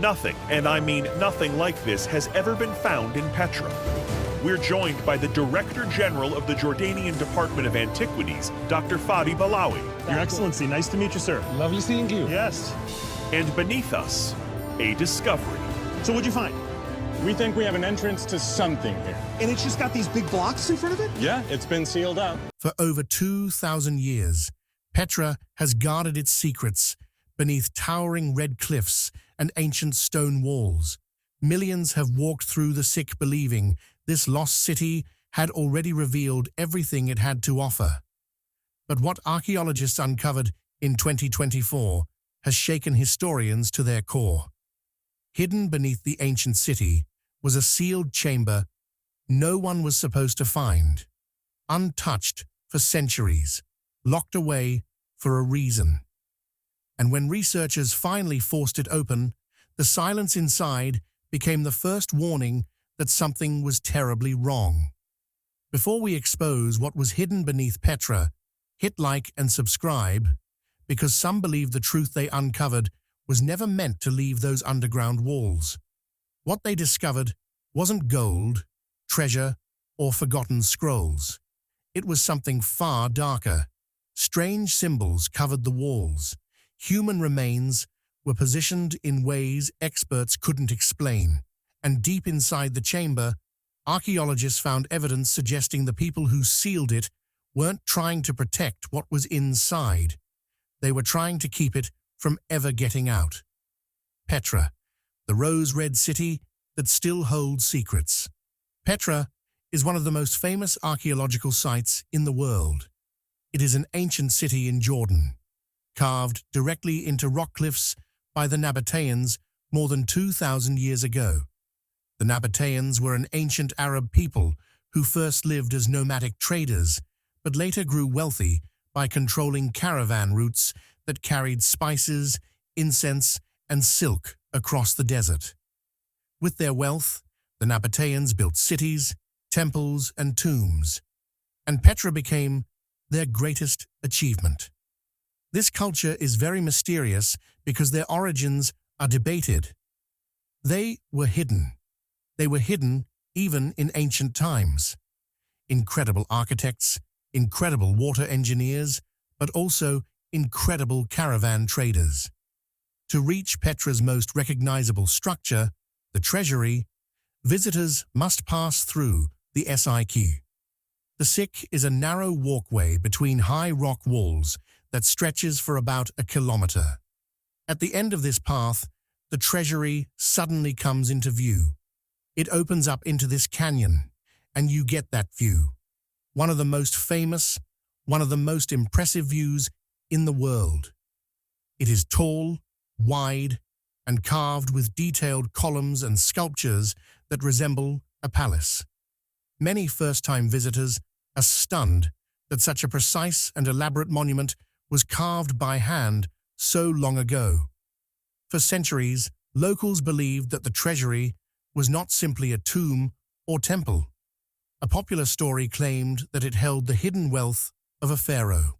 Nothing, and I mean nothing like this, has ever been found in Petra. We're joined by the Director General of the Jordanian Department of Antiquities, Dr. Fadi Balawi. Your Excellency, nice to meet you, sir. Lovely seeing you. Yes. And beneath us, a discovery. So what'd you find? We think we have an entrance to something here. And it's just got these big blocks in front of it? Yeah, it's been sealed up. For over 2,000 years, Petra has guarded its secrets beneath towering red cliffs and ancient stone walls. Millions have walked through the sick believing this lost city had already revealed everything it had to offer. But what archaeologists uncovered in 2024 has shaken historians to their core. Hidden beneath the ancient city was a sealed chamber no one was supposed to find, untouched for centuries, locked away for a reason. And when researchers finally forced it open, the silence inside became the first warning that something was terribly wrong. Before we expose what was hidden beneath Petra, hit like and subscribe, because some believe the truth they uncovered was never meant to leave those underground walls. What they discovered wasn't gold, treasure, or forgotten scrolls. It was something far darker. Strange symbols covered the walls. Human remains were positioned in ways experts couldn't explain. And deep inside the chamber, archaeologists found evidence suggesting the people who sealed it weren't trying to protect what was inside. They were trying to keep it from ever getting out. Petra, the rose-red city that still holds secrets. Petra is one of the most famous archaeological sites in the world. It is an ancient city in Jordan, carved directly into rock cliffs by the Nabateans more than 2,000 years ago. The Nabateans were an ancient Arab people who first lived as nomadic traders, but later grew wealthy by controlling caravan routes that carried spices, incense, and silk across the desert. With their wealth, the Nabateans built cities, temples, and tombs, and Petra became their greatest achievement. This culture is very mysterious because their origins are debated. They were hidden. They were hidden even in ancient times. Incredible architects, incredible water engineers, but also incredible caravan traders. To reach Petra's most recognizable structure, the treasury, visitors must pass through the SIQ. The SIQ is a narrow walkway between high rock walls that stretches for about a kilometer. At the end of this path, the treasury suddenly comes into view. It opens up into this canyon, and you get that view. One of the most famous, one of the most impressive views in the world. It is tall, wide, and carved with detailed columns and sculptures that resemble a palace. Many first-time visitors are stunned that such a precise and elaborate monument was carved by hand so long ago. For centuries, locals believed that the treasury was not simply a tomb or temple. A popular story claimed that it held the hidden wealth of a pharaoh.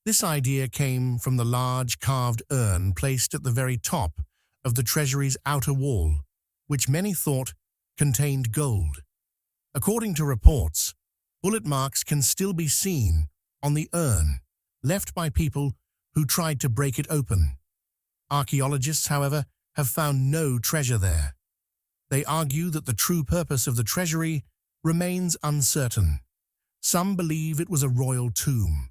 This idea came from the large carved urn placed at the very top of the treasury's outer wall, which many thought contained gold. According to reports, bullet marks can still be seen on the urn, left by people who tried to break it open. Archaeologists, however, have found no treasure there. They argue that the true purpose of the treasury remains uncertain. Some believe it was a royal tomb.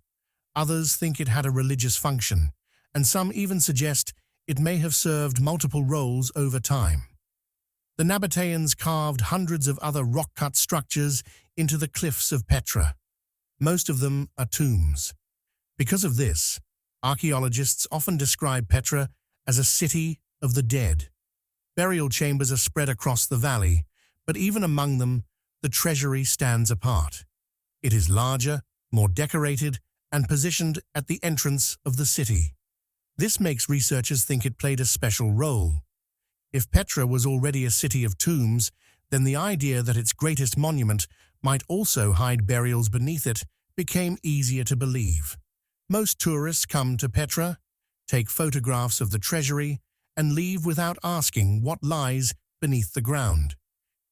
Others think it had a religious function, and some even suggest it may have served multiple roles over time. The Nabateans carved hundreds of other rock-cut structures into the cliffs of Petra. Most of them are tombs. Because of this, archaeologists often describe Petra as a city of the dead. Burial chambers are spread across the valley, but even among them, the treasury stands apart. It is larger, more decorated, and positioned at the entrance of the city. This makes researchers think it played a special role. If Petra was already a city of tombs, then the idea that its greatest monument might also hide burials beneath it became easier to believe. Most tourists come to Petra, take photographs of the treasury, and leave without asking what lies beneath the ground.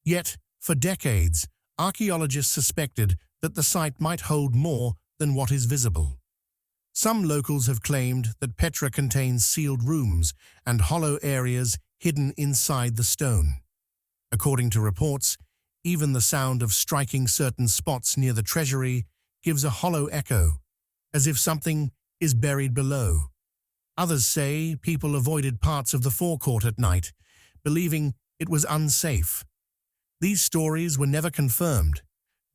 Yet, for decades, archaeologists suspected that the site might hold more than what is visible. Some locals have claimed that Petra contains sealed rooms and hollow areas hidden inside the stone. According to reports, even the sound of striking certain spots near the treasury gives a hollow echo, as if something is buried below. Others say people avoided parts of the forecourt at night, believing it was unsafe. These stories were never confirmed,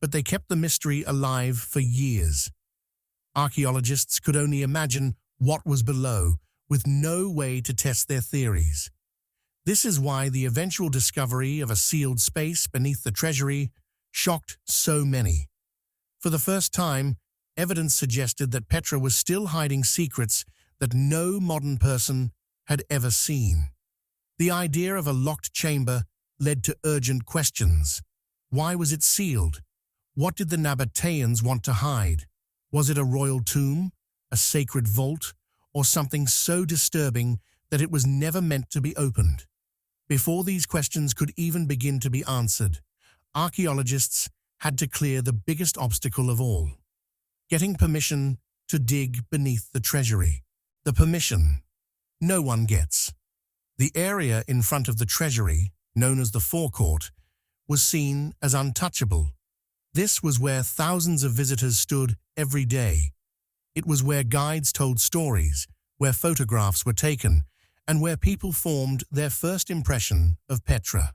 but they kept the mystery alive for years. Archaeologists could only imagine what was below, with no way to test their theories. This is why the eventual discovery of a sealed space beneath the treasury shocked so many. For the first time, evidence suggested that Petra was still hiding secrets that no modern person had ever seen. The idea of a locked chamber led to urgent questions. Why was it sealed? What did the Nabateans want to hide? Was it a royal tomb, a sacred vault, or something so disturbing that it was never meant to be opened? Before these questions could even begin to be answered, archaeologists had to clear the biggest obstacle of all: getting permission to dig beneath the treasury. The permission no one gets. The area in front of the treasury, known as the forecourt, was seen as untouchable. This was where thousands of visitors stood every day. It was where guides told stories, where photographs were taken, and where people formed their first impression of Petra.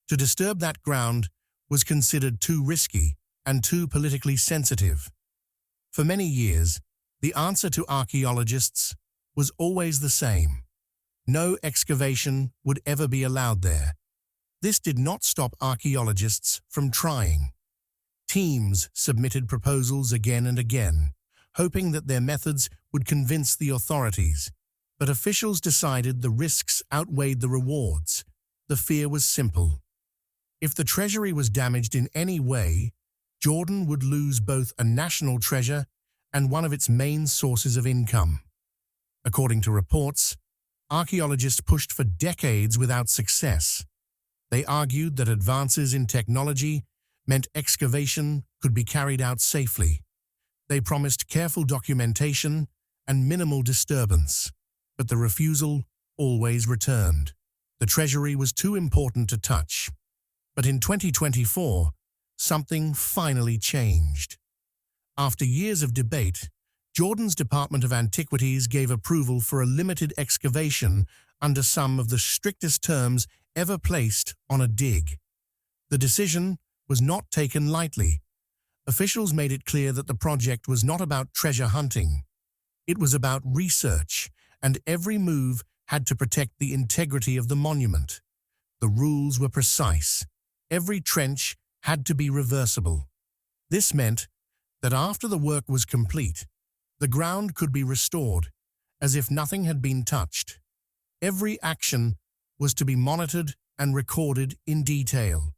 To disturb that ground was considered too risky and too politically sensitive. For many years, the answer to archaeologists was always the same: no excavation would ever be allowed there. This did not stop archaeologists from trying. Teams submitted proposals again and again, hoping that their methods would convince the authorities. But officials decided the risks outweighed the rewards. The fear was simple: if the treasury was damaged in any way, Jordan would lose both a national treasure and one of its main sources of income. According to reports, archaeologists pushed for decades without success. They argued that advances in technology meant excavation could be carried out safely. They promised careful documentation and minimal disturbance, but the refusal always returned. The treasury was too important to touch. But in 2024, something finally changed. After years of debate, Jordan's Department of Antiquities gave approval for a limited excavation under some of the strictest terms ever placed on a dig. The decision was not taken lightly. Officials made it clear that the project was not about treasure hunting. It was about research, and every move had to protect the integrity of the monument. The rules were precise. Every trench had to be reversible. This meant that after the work was complete, the ground could be restored, as if nothing had been touched. Every action was to be monitored and recorded in detail.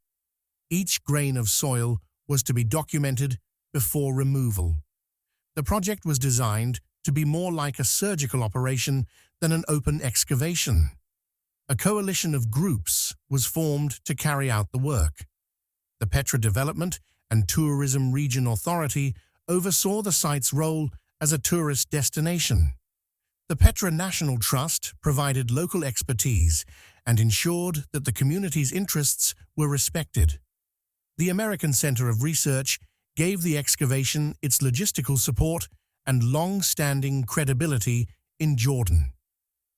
Each grain of soil was to be documented before removal. The project was designed to be more like a surgical operation than an open excavation. A coalition of groups was formed to carry out the work. The Petra Development and Tourism Region Authority oversaw the site's role as a tourist destination. The Petra National Trust provided local expertise and ensured that the community's interests were respected. The American Center of Research gave the excavation its logistical support and long-standing credibility in Jordan.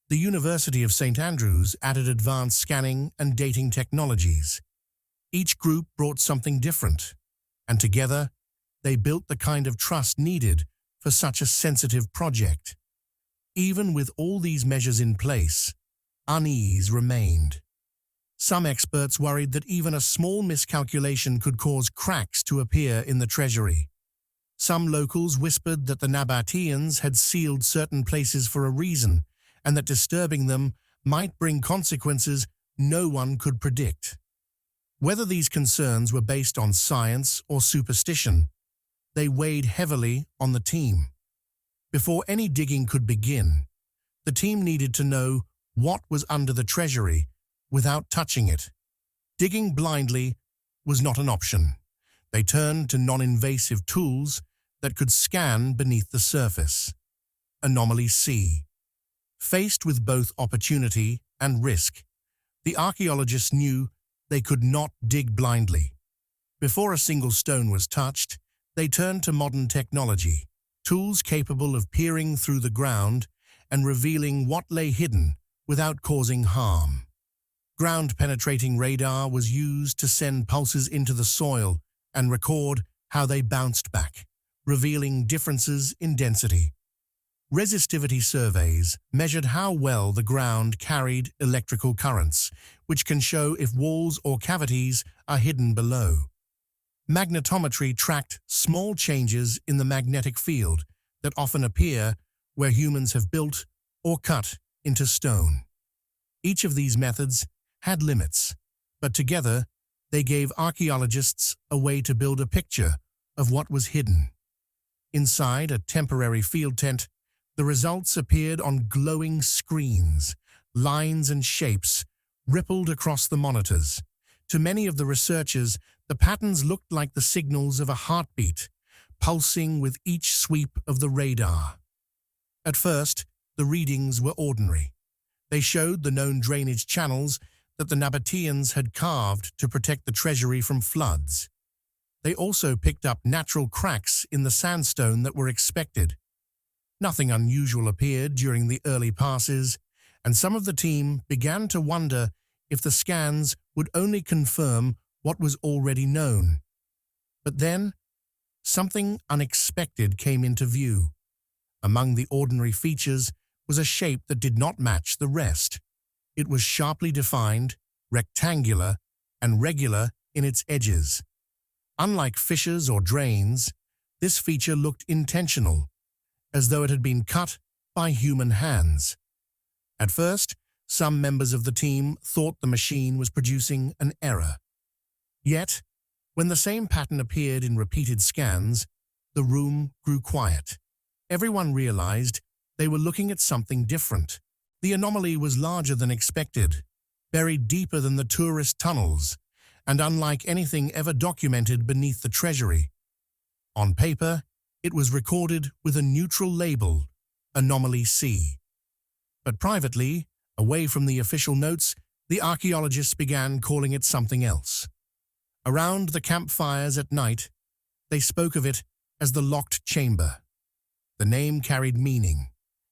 The University of St. Andrews added advanced scanning and dating technologies. Each group brought something different, and together they built the kind of trust needed for such a sensitive project. Even with all these measures in place, unease remained. Some experts worried that even a small miscalculation could cause cracks to appear in the treasury. Some locals whispered that the Nabateans had sealed certain places for a reason, and that disturbing them might bring consequences no one could predict. Whether these concerns were based on science or superstition, they weighed heavily on the team. Before any digging could begin, the team needed to know what was under the treasury without touching it. Digging blindly was not an option. They turned to non-invasive tools that could scan beneath the surface. Anomaly C. Faced with both opportunity and risk, the archaeologists knew they could not dig blindly. Before a single stone was touched, they turned to modern technology, tools capable of peering through the ground and revealing what lay hidden without causing harm. Ground-penetrating radar was used to send pulses into the soil and record how they bounced back, revealing differences in density. Resistivity surveys measured how well the ground carried electrical currents, which can show if walls or cavities are hidden below. Magnetometry tracked small changes in the magnetic field that often appear where humans have built or cut into stone. Each of these methods had limits, but together they gave archaeologists a way to build a picture of what was hidden. Inside a temporary field tent, the results appeared on glowing screens. Lines and shapes rippled across the monitors. To many of the researchers, the patterns looked like the signals of a heartbeat, pulsing with each sweep of the radar. At first, the readings were ordinary. They showed the known drainage channels that the Nabateans had carved to protect the treasury from floods. They also picked up natural cracks in the sandstone that were expected. Nothing unusual appeared during the early passes, and some of the team began to wonder if the scans would only confirm what was already known. But then, something unexpected came into view. Among the ordinary features was a shape that did not match the rest. It was sharply defined, rectangular, and regular in its edges. Unlike fissures or drains, this feature looked intentional, as though it had been cut by human hands. At first, some members of the team thought the machine was producing an error. Yet, when the same pattern appeared in repeated scans, the room grew quiet. Everyone realized they were looking at something different. The anomaly was larger than expected, buried deeper than the tourist tunnels, and unlike anything ever documented beneath the treasury. On paper, it was recorded with a neutral label, Anomaly C. But privately, away from the official notes, the archaeologists began calling it something else. Around the campfires at night, they spoke of it as the locked chamber. The name carried meaning.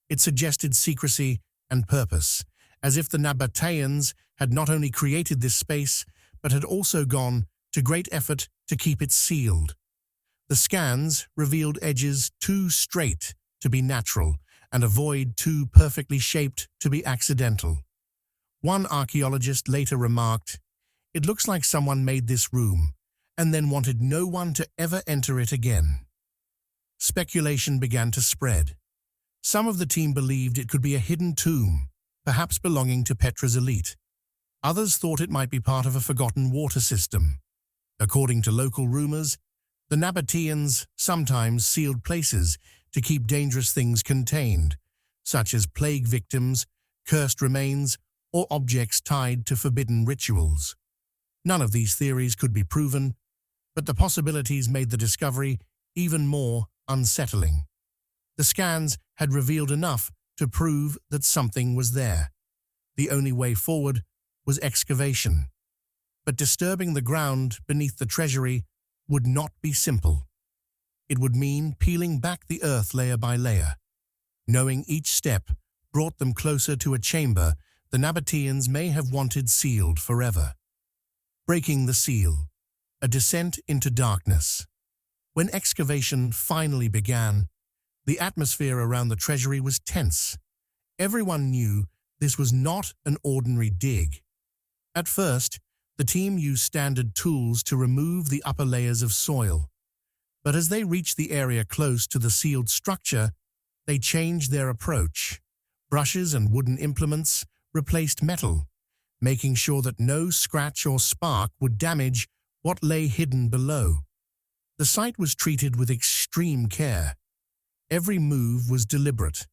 It suggested secrecy and purpose, as if the Nabateans had not only created this space, but had also gone to great effort to keep it sealed. The scans revealed edges too straight to be natural and a void too perfectly shaped to be accidental. One archaeologist later remarked, "It looks like someone made this room and then wanted no one to ever enter it again." Speculation began to spread. Some of the team believed it could be a hidden tomb, perhaps belonging to Petra's elite. Others thought it might be part of a forgotten water system. According to local rumors, the Nabateans sometimes sealed places to keep dangerous things contained, such as plague victims, cursed remains, or objects tied to forbidden rituals. None of these theories could be proven, but the possibilities made the discovery even more unsettling. The scans had revealed enough to prove that something was there. The only way forward was excavation. But disturbing the ground beneath the treasury would not be simple. It would mean peeling back the earth layer by layer. Knowing each step brought them closer to a chamber the Nabateans may have wanted sealed forever. Breaking the seal, a descent into darkness. When excavation finally began, the atmosphere around the treasury was tense. Everyone knew this was not an ordinary dig. At first, the team used standard tools to remove the upper layers of soil. But as they reached the area close to the sealed structure, they changed their approach. Brushes and wooden implements replaced metal, making sure that no scratch or spark would damage what lay hidden below. The site was treated with extreme care. Every move was deliberate,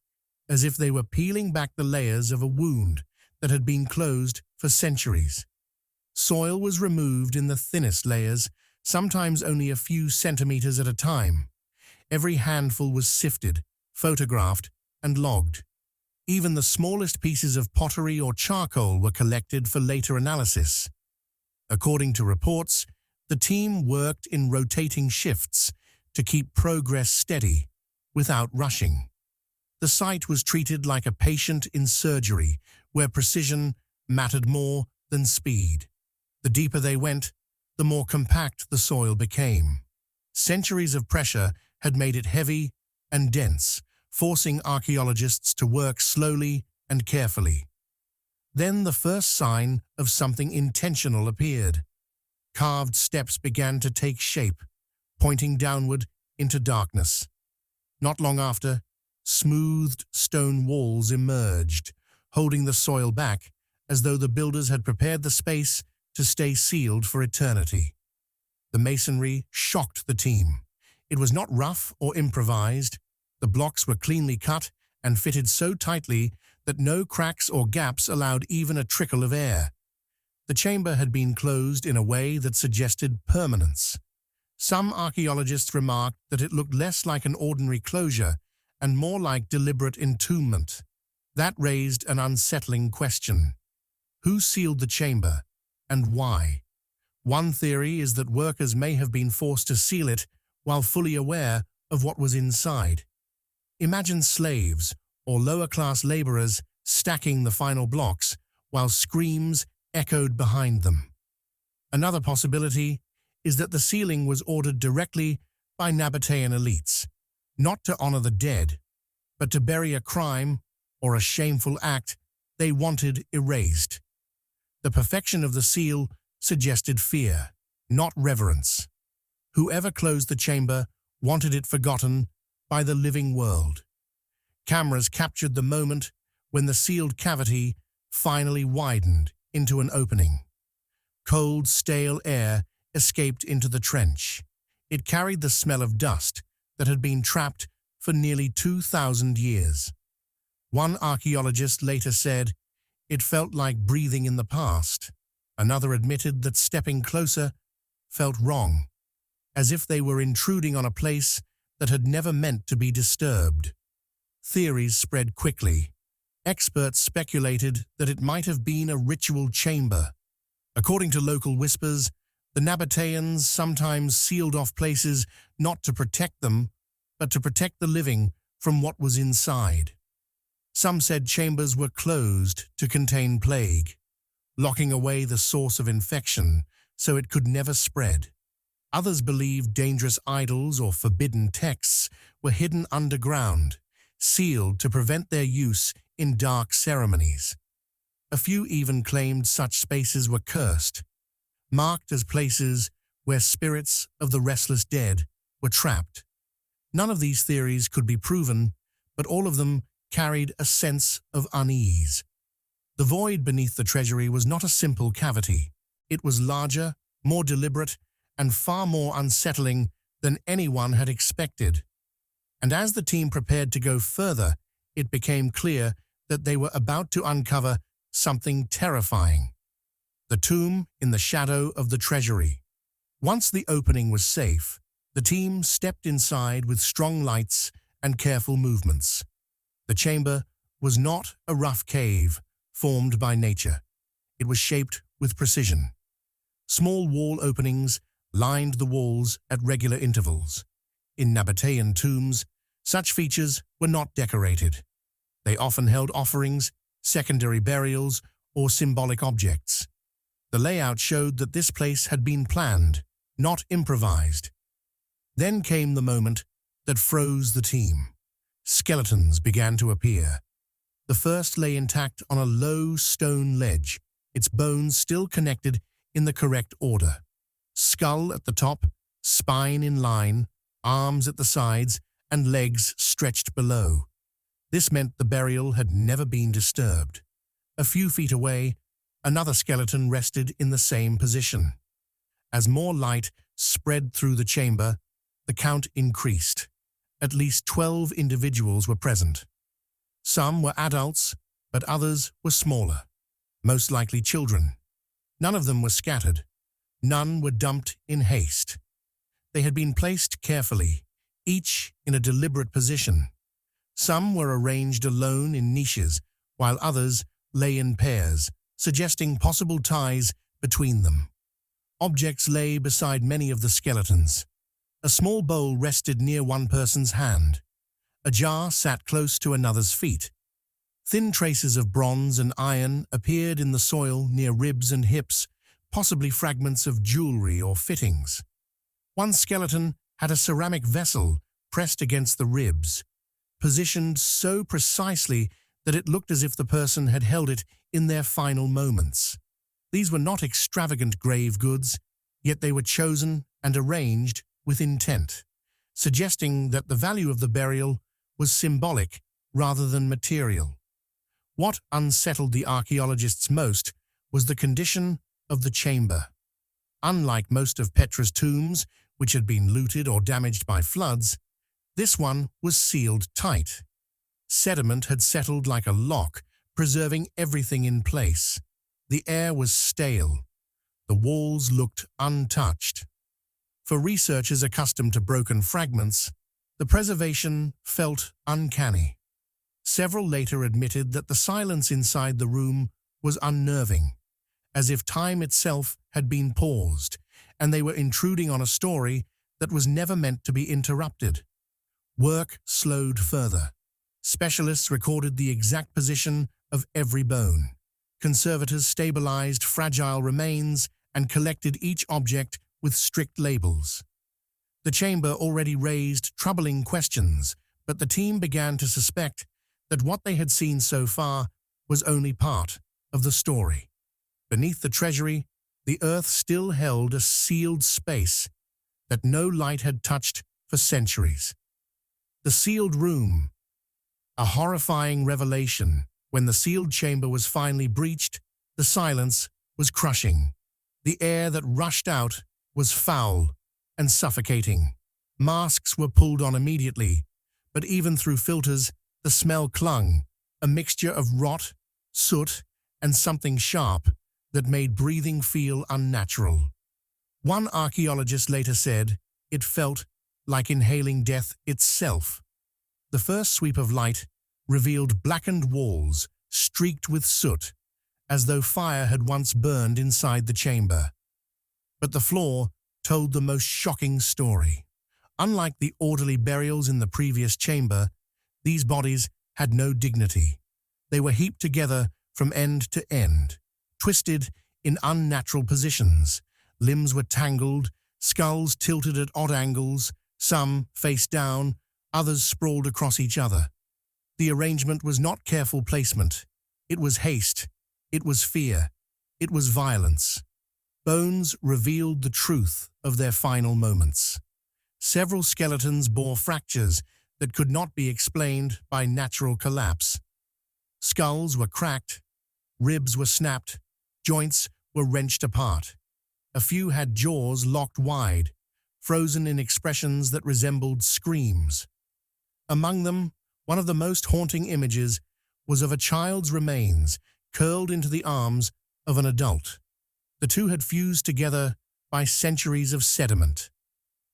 as if they were peeling back the layers of a wound that had been closed for centuries. Soil was removed in the thinnest layers, sometimes only a few centimeters at a time. Every handful was sifted, photographed, and logged. Even the smallest pieces of pottery or charcoal were collected for later analysis. According to reports, the team worked in rotating shifts to keep progress steady, without rushing. The site was treated like a patient in surgery, where precision mattered more than speed. The deeper they went, the more compact the soil became. Centuries of pressure had made it heavy and dense, forcing archaeologists to work slowly and carefully. Then the first sign of something intentional appeared. Carved steps began to take shape, pointing downward into darkness. Not long after, smoothed stone walls emerged, holding the soil back as though the builders had prepared the space to stay sealed for eternity. The masonry shocked the team. It was not rough or improvised. The blocks were cleanly cut and fitted so tightly that no cracks or gaps allowed even a trickle of air. The chamber had been closed in a way that suggested permanence. Some archaeologists remarked that it looked less like an ordinary closure and more like deliberate entombment. That raised an unsettling question. Who sealed the chamber, and why? One theory is that workers may have been forced to seal it while fully aware of what was inside. Imagine slaves or lower-class laborers stacking the final blocks while screams echoed behind them. Another possibility is that the sealing was ordered directly by Nabatean elites, not to honor the dead, but to bury a crime or a shameful act they wanted erased. The perfection of the seal suggested fear, not reverence. Whoever closed the chamber wanted it forgotten by the living world. Cameras captured the moment when the sealed cavity finally widened into an opening. Cold, stale air escaped into the trench. It carried the smell of dust that had been trapped for nearly 2,000 years. One archaeologist later said, "It felt like breathing in the past." Another admitted that stepping closer felt wrong, as if they were intruding on a place that had never meant to be disturbed. Theories spread quickly. Experts speculated that it might have been a ritual chamber. According to local whispers, the Nabateans sometimes sealed off places not to protect them, but to protect the living from what was inside. Some said chambers were closed to contain plague, locking away the source of infection so it could never spread. Others believed dangerous idols or forbidden texts were hidden underground, sealed to prevent their use in dark ceremonies. A few even claimed such spaces were cursed, marked as places where spirits of the restless dead were trapped. None of these theories could be proven, but all of them carried a sense of unease. The void beneath the treasury was not a simple cavity. It was larger, more deliberate, and far more unsettling than anyone had expected. And as the team prepared to go further, it became clear that they were about to uncover something terrifying. The tomb in the shadow of the treasury. Once the opening was safe, the team stepped inside with strong lights and careful movements. The chamber was not a rough cave formed by nature. It was shaped with precision. Small wall openings lined the walls at regular intervals. In Nabatean tombs, such features were not decorated. They often held offerings, secondary burials, or symbolic objects. The layout showed that this place had been planned, not improvised. Then came the moment that froze the team. Skeletons began to appear. The first lay intact on a low stone ledge, its bones still connected in the correct order. Skull at the top, spine in line, arms at the sides, and legs stretched below. This meant the burial had never been disturbed. A few feet away, another skeleton rested in the same position. As more light spread through the chamber, the count increased. At least 12 individuals were present. Some were adults, but others were smaller. most likely children. None of them were scattered. None were dumped in haste. They had been placed carefully, each in a deliberate position. Some were arranged alone in niches, while others lay in pairs, suggesting possible ties between them. Objects lay beside many of the skeletons. A small bowl rested near one person's hand. A jar sat close to another's feet. Thin traces of bronze and iron appeared in the soil near ribs and hips, possibly fragments of jewelry or fittings. One skeleton had a ceramic vessel pressed against the ribs, positioned so precisely that it looked as if the person had held it in their final moments. These were not extravagant grave goods, yet they were chosen and arranged with intent, suggesting that the value of the burial was symbolic rather than material. What unsettled the archaeologists most was the condition of the chamber. Unlike most of Petra's tombs, which had been looted or damaged by floods, this one was sealed tight. Sediment had settled like a lock, preserving everything in place. The air was stale. The walls looked untouched. For researchers accustomed to broken fragments, the preservation felt uncanny. Several later admitted that the silence inside the room was unnerving, as if time itself had been paused, and they were intruding on a story that was never meant to be interrupted. Work slowed further. Specialists recorded the exact position of every bone. Conservators stabilized fragile remains and collected each object with strict labels. The chamber already raised troubling questions, but the team began to suspect that what they had seen so far was only part of the story. Beneath the treasury, the earth still held a sealed space that no light had touched for centuries. The sealed room, a horrifying revelation. When the sealed chamber was finally breached, the silence was crushing. The air that rushed out was foul and suffocating. Masks were pulled on immediately, but even through filters, the smell clung, a mixture of rot, soot, and something sharp that made breathing feel unnatural. One archaeologist later said it felt like inhaling death itself. The first sweep of light revealed blackened walls streaked with soot, as though fire had once burned inside the chamber. But the floor told the most shocking story. Unlike the orderly burials in the previous chamber, these bodies had no dignity. They were heaped together from end to end, twisted in unnatural positions. Limbs were tangled, skulls tilted at odd angles, some face down, others sprawled across each other. The arrangement was not careful placement. It was haste. It was fear. It was violence. Bones revealed the truth of their final moments. Several skeletons bore fractures that could not be explained by natural collapse. Skulls were cracked, ribs were snapped, joints were wrenched apart. A few had jaws locked wide, frozen in expressions that resembled screams. Among them, one of the most haunting images was of a child's remains curled into the arms of an adult. The two had fused together by centuries of sediment,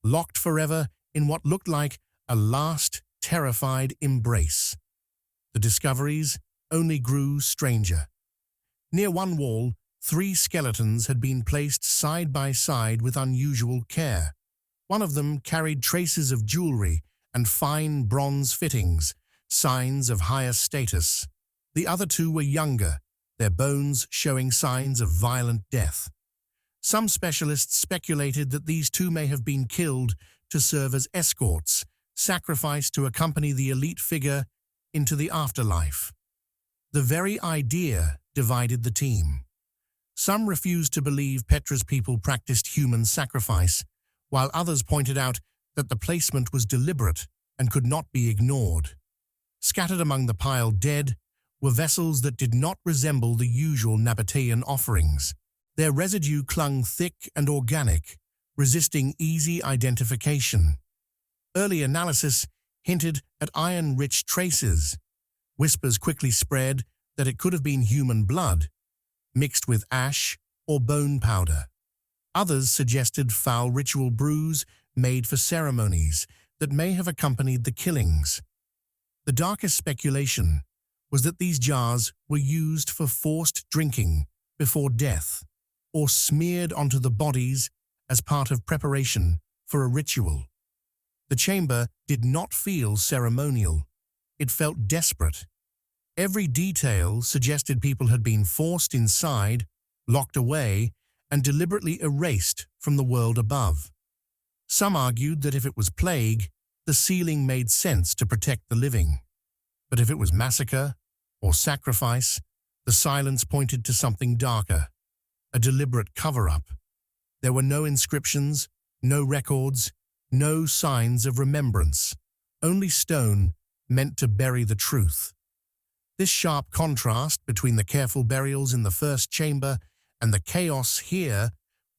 locked forever in what looked like a last terrified embrace. The discoveries only grew stranger. Near one wall, 3 skeletons had been placed side by side with unusual care. One of them carried traces of jewelry and fine bronze fittings, signs of higher status. The other 2 were younger, their bones showing signs of violent death. Some specialists speculated that these 2 may have been killed to serve as escorts, sacrificed to accompany the elite figure into the afterlife. The very idea divided the team. Some refused to believe Petra's people practiced human sacrifice, while others pointed out that the placement was deliberate and could not be ignored. Scattered among the piled dead were vessels that did not resemble the usual Nabatean offerings. Their residue clung thick and organic, resisting easy identification. Early analysis hinted at iron-rich traces. Whispers quickly spread that it could have been human blood. mixed with ash or bone powder. Others suggested foul ritual brews made for ceremonies that may have accompanied the killings. The darkest speculation was that these jars were used for forced drinking before death, or smeared onto the bodies as part of preparation for a ritual. The chamber did not feel ceremonial. It felt desperate. Every detail suggested people had been forced inside, locked away, and deliberately erased from the world above. Some argued that if it was plague, the sealing made sense to protect the living. But if it was massacre or sacrifice, the silence pointed to something darker, a deliberate cover-up. There were no inscriptions, no records, no signs of remembrance, only stone meant to bury the truth. This sharp contrast between the careful burials in the first chamber and the chaos here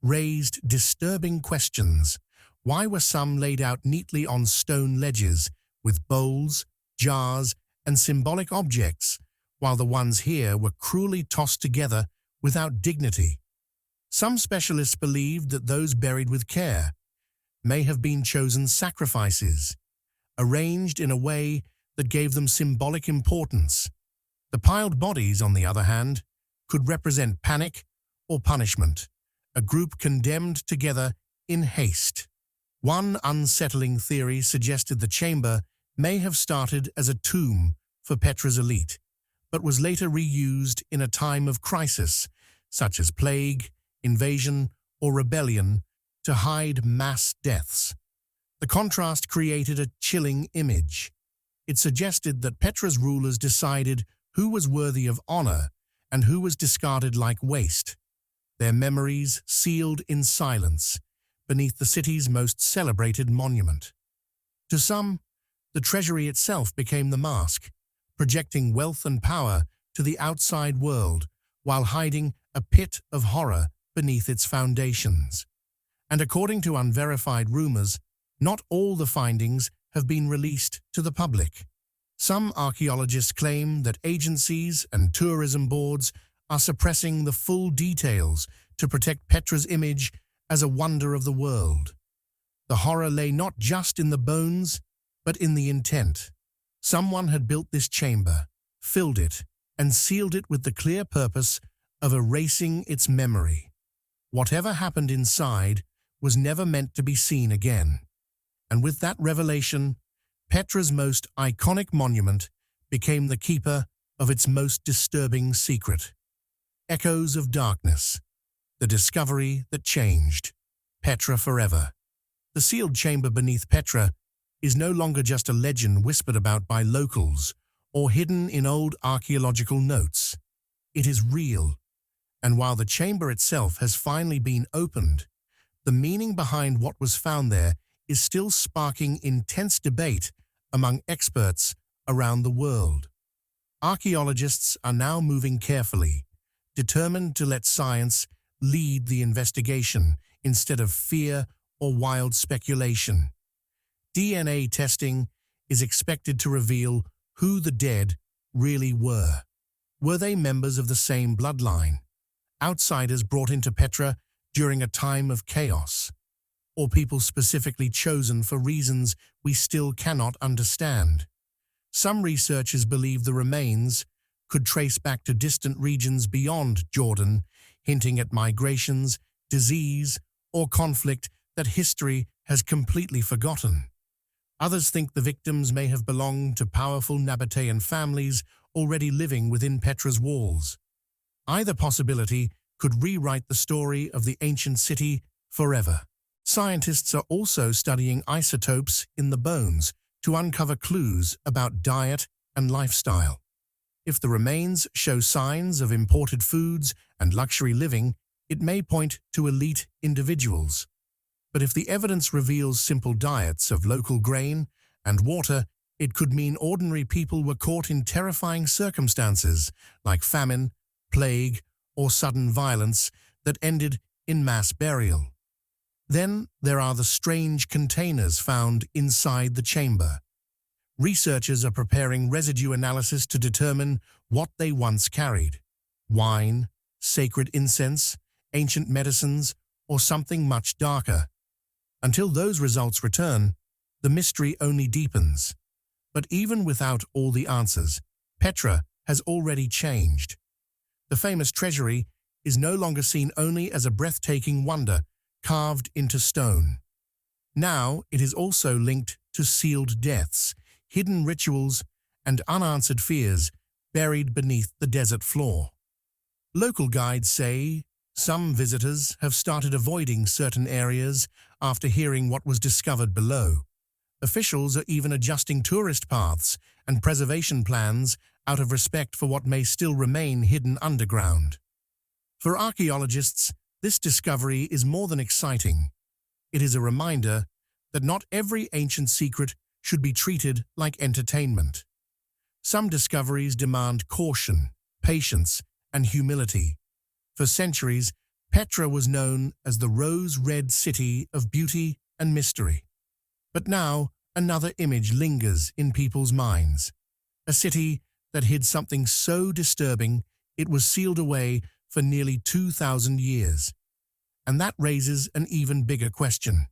raised disturbing questions. Why were some laid out neatly on stone ledges with bowls, jars, and symbolic objects, while the ones here were cruelly tossed together without dignity? Some specialists believed that those buried with care may have been chosen sacrifices, arranged in a way that gave them symbolic importance. The piled bodies, on the other hand, could represent panic or punishment, a group condemned together in haste. One unsettling theory suggested the chamber may have started as a tomb for Petra's elite, but was later reused in a time of crisis, such as plague, invasion, or rebellion, to hide mass deaths. The contrast created a chilling image. It suggested that Petra's rulers decided who was worthy of honor and who was discarded like waste, their memories sealed in silence beneath the city's most celebrated monument. To some, the treasury itself became the mask, projecting wealth and power to the outside world while hiding a pit of horror beneath its foundations. And according to unverified rumors, not all the findings have been released to the public. Some archaeologists claim that agencies and tourism boards are suppressing the full details to protect Petra's image as a wonder of the world. The horror lay not just in the bones, but in the intent. Someone had built this chamber, filled it, and sealed it with the clear purpose of erasing its memory. Whatever happened inside was never meant to be seen again. And with that revelation, Petra's most iconic monument became the keeper of its most disturbing secret. Echoes of darkness, the discovery that changed Petra forever. The sealed chamber beneath Petra is no longer just a legend whispered about by locals or hidden in old archaeological notes. It is real, and while the chamber itself has finally been opened, the meaning behind what was found there is still sparking intense debate among experts around the world. Archaeologists are now moving carefully, determined to let science lead the investigation instead of fear or wild speculation. DNA testing is expected to reveal who the dead really were. Were they members of the same bloodline, outsiders brought into Petra during a time of chaos, or people specifically chosen for reasons we still cannot understand? Some researchers believe the remains could trace back to distant regions beyond Jordan, hinting at migrations, disease, or conflict that history has completely forgotten. Others think the victims may have belonged to powerful Nabatean families already living within Petra's walls. Either possibility could rewrite the story of the ancient city forever. Scientists are also studying isotopes in the bones to uncover clues about diet and lifestyle. If the remains show signs of imported foods and luxury living, it may point to elite individuals. But if the evidence reveals simple diets of local grain and water, it could mean ordinary people were caught in terrifying circumstances like famine, plague, or sudden violence that ended in mass burial. Then there are the strange containers found inside the chamber. Researchers are preparing residue analysis to determine what they once carried: wine, sacred incense, ancient medicines, or something much darker. Until those results return, the mystery only deepens. But even without all the answers, Petra has already changed. The famous treasury is no longer seen only as a breathtaking wonder carved into stone. Now it is also linked to sealed deaths, hidden rituals, and unanswered fears buried beneath the desert floor. Local guides say some visitors have started avoiding certain areas after hearing what was discovered below. Officials are even adjusting tourist paths and preservation plans out of respect for what may still remain hidden underground. For archaeologists, this discovery is more than exciting. It is a reminder that not every ancient secret should be treated like entertainment. Some discoveries demand caution, patience, and humility. For centuries, Petra was known as the rose-red city of beauty and mystery. But now, another image lingers in people's minds. A city that hid something so disturbing it was sealed away for nearly 2,000 years. And that raises an even bigger question.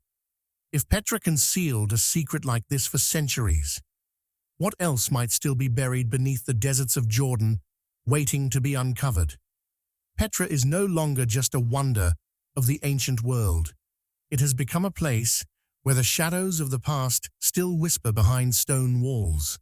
If Petra concealed a secret like this for centuries, what else might still be buried beneath the deserts of Jordan, waiting to be uncovered? Petra is no longer just a wonder of the ancient world. It has become a place where the shadows of the past still whisper behind stone walls.